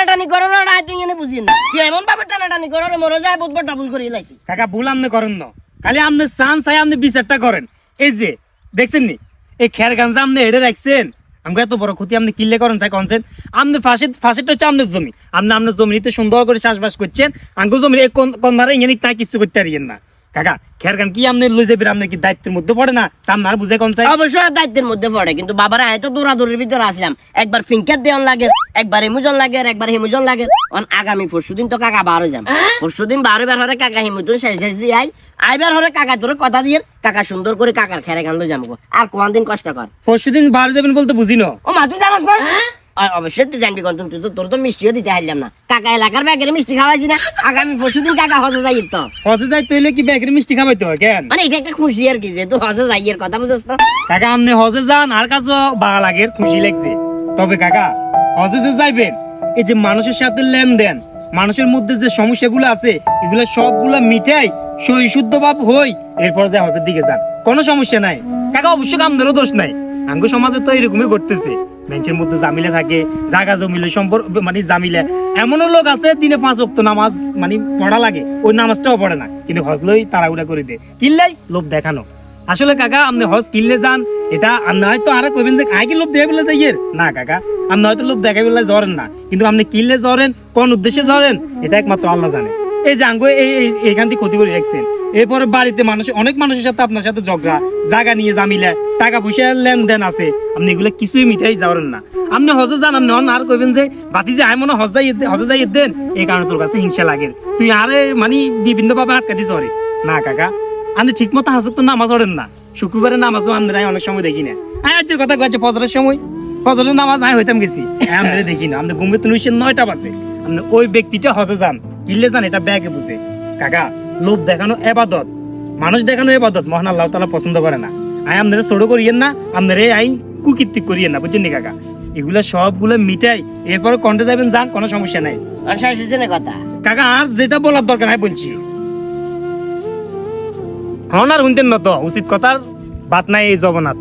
টানাটানি করো না তুই এনে বুঝি না কি এমন ভাবে টানাটানি করো রে মরে যায় বহুত ডাবল করে লাইছি কাকা ভুল আমনে করেন না খালি আমনে চান চাই আমনে বিচারটা করেন এই যে দেখছেন নি এই খের গাঞ্জা আমনে এড়ে রাখছেন আমাকে এত বড় ক্ষতি আপনি কিল্লে করেন চাই কনছেন আপনি ফাঁসিটা হচ্ছে আপনার জমি আপনার জমিতে সুন্দর করে চাষবাস করছেন আমাকে জমি কোন ধারে ইংরেজি তাই কিছু করতে পারিয়েন না কাকা খের গান কি আপনি লই যাবেন আপনি কি দায়িত্বের মধ্যে পড়ে না সামনে আর বুঝে কোন চাই অবশ্যই দায়িত্বের মধ্যে পড়ে কিন্তু বাবারা এত দৌড়াদৌড়ির ভিতরে আসলাম একবার ফিঙ্কার দেওয়ান লাগে একবার এমুজন লাগে একবার হিমুজন লাগে আগামী পরশুদিন তো কাকা বার হয়ে যান পরশুদিন বার হরে কাকা হিমুজন শেষ শেষ দিয়ে আইবার হরে কাকা তোর কথা দিয়ে কাকা সুন্দর করে কাকার খেরে গান লো যাবো আর কোন দিন কষ্ট কর পরশুদিন বার যাবেন বলতে বুঝি না ও মা তুই জানাস না অবশ্যই তুই জানবি কোন তুই তো তোর তো মিষ্টিও দিতে হারলাম না কাকা এলাকার ব্যাগের মিষ্টি খাওয়াইছি না আগামী পরশুদিন কাকা হজে যাই তো হজে যাই তৈলে কি ব্যাগের মিষ্টি খাওয়াইতে হয় কেন মানে এটা একটা খুশি আর কি যে তুই হজে যাই এর কথা বুঝছ না কাকা আপনি হজে যান আর কাছে বাড়া লাগে খুশি লাগছে তবে কাকা হজে যে যাইবেন এই যে মানুষের সাথে লেনদেন মানুষের মধ্যে যে সমস্যাগুলো আছে এগুলো সবগুলো মিটাই সই শুদ্ধ ভাব হই এরপর যে হজের দিকে যান কোনো সমস্যা নাই কাকা অবশ্যই আমাদেরও দোষ নাই আঙ্গ সমাজে তো এরকমই ঘটতেছে বেঞ্চের মধ্যে জামিলা থাকে জায়গা জমিলে সম্পর্ক মানে জামিলা এমনও লোক আছে দিনে 5 ওয়াক্ত নামাজ মানে পড়া লাগে ওই নামাজটাও পড়ে না কিন্তু হজলই তাড়াহুড়া করে দেয় কিল্লাই লোভ দেখানো আসলে কাকা আপনি হজ কিনলে যান এটা আপনি হয়তো আর কইবেন যে আগে লোভ দেখে বলে যাইয়ের না কাকা আপনি হয়তো লোভ দেখে বলে জরেন না কিন্তু আপনি কিনলে জরেন কোন উদ্দেশ্যে জরেন এটা একমাত্র আল্লাহ জানে এই যে আঙ্গ এইখান থেকে ক্ষতি করে রাখছেন এরপরে বাড়িতে অনেক মানুষের সাথে আপনার সাথে ঝগড়া জায়গা নিয়ে জামিলা টাকা পয়সা লেনদেন আছে আপনি এগুলো কিছুই মিটাই যাওয়ারেন না আপনি হজে যান আপনি আর কইবেন যে বাতি যে আয় মনে হজে যাই দেন এই কারণে তোর কাছে হিংসা লাগে তুই আরে মানে বিভিন্ন ভাবে আটকা দিস না কাকা আপনি ঠিক মতো হাসুক তো নামাজ পড়েন না শুক্রবারে নামাজও আমরা অনেক সময় দেখি না আজকের কথা কয়েছে ফজরের সময় ফজরের নামাজ নাই হইতাম গেছি আমরা দেখি না আমরা ঘুমে তুলে 9টা বাজে আপনি ওই ব্যক্তিটা হজে যান কিনলে যান এটা ব্যাগে বুঝে কাকা লোভ দেখানো এবাদত মানুষ দেখানো এবাদত মহান আল্লাহ তাআলা পছন্দ করে না আই আপনারা ছোট করিয়েন না আপনারা আই কুকীর্তি করিয়েন না বুঝছেন কাকা এগুলা সবগুলো মিটাই এরপর কন্টে যাবেন যান কোনো সমস্যা নাই কথা কাকা আর যেটা বলার দরকার নাই বলছি হন আর শুনতেন না তো উচিত কথার বাত নাই এই জগন্নাথ